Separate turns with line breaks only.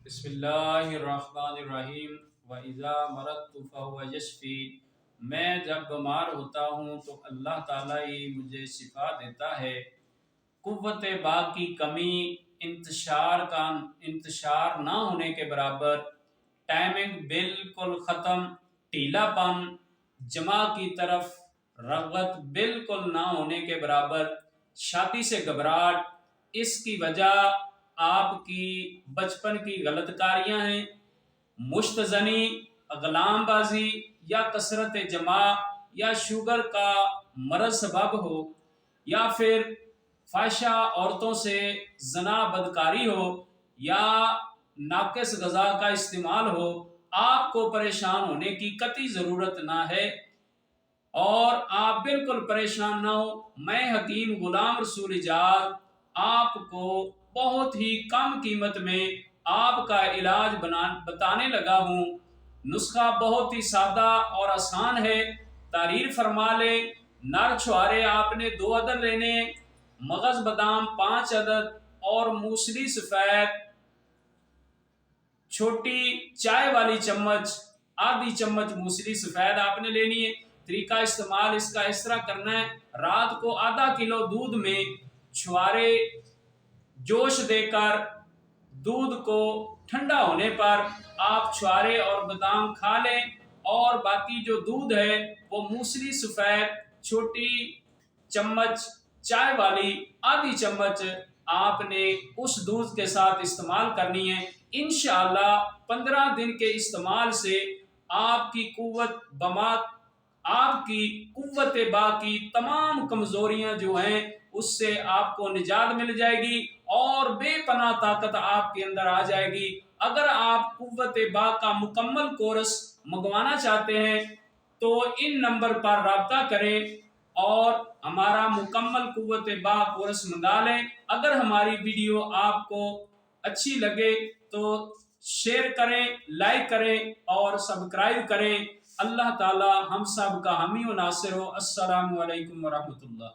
بسم اللہ الرحمن الرحیم وَإِذَا مَرَضْتُ فَهُوَ يَشْفِينِ۔ میں جب بیمار ہوتا ہوں تو اللہ تعالیٰ ہی مجھے شفا دیتا ہے۔ قوت باغ کی کمی انتشار نہ ہونے کے برابر، ٹائمنگ بالکل ختم، ٹھیلا پن جمع کی طرف رغبت بالکل نہ ہونے کے برابر، شادی سے گھبراہٹ، اس کی وجہ آپ کی بچپن کی غلط کاریاں ہیں، مشتزنی، اغلام بازی یا کثرت جمع یا شوگر کا مرض سبب ہو، یا پھر فاحشہ عورتوں سے زنا بدکاری ہو، یا ناقص غذا کا استعمال ہو، آپ کو پریشان ہونے کی قطعی ضرورت نہ ہے اور آپ بالکل پریشان نہ ہو۔ میں حکیم غلام رسول اجاز آپ کو بہت ہی کم قیمت میں آپ کا علاج بتانے لگا ہوں۔ نسخہ بہت ہی سادہ اور آسان ہے، تحریر فرما لیں۔ نر چھوارے آپ نے 2 عدد لینے، مغز بادام 5 عدد اور موسلی سفید چھوٹی چائے والی چمچ، آدھی چمچ موسلی سفید آپ نے لینی ہے۔ طریقہ استعمال اس کا اس طرح کرنا ہے، رات کو ½ کلو دودھ میں چھوارے جوش دے کر دودھ کو ٹھنڈا ہونے پر آپ چھوارے اور بادام کھا لیں، اور باقی جو دودھ ہے وہ موسلی سفید چھوٹی چمچ چائے والی آدھی چمچ آپ نے اس دودھ کے ساتھ استعمال کرنی ہے۔ انشاءاللہ 15 دن کے استعمال سے آپ کی قوت باغ کی تمام کمزوریاں جو ہیں اس سے آپ کو نجات مل جائے گی اور بے پناہ طاقت آپ کے اندر آ جائے گی۔ اگر آپ قوت باغ کا مکمل کورس منگوانا چاہتے ہیں تو ان نمبر پر رابطہ کریں اور ہمارا مکمل قوت باغ کورس منگا لیں۔ اگر ہماری ویڈیو آپ کو اچھی لگے تو شیئر کریں، لائک کریں اور سبسکرائب کریں۔ اللہ تعالی ہم سب کا حامی و ناصر ہو۔ السلام علیکم ورحمۃ اللہ۔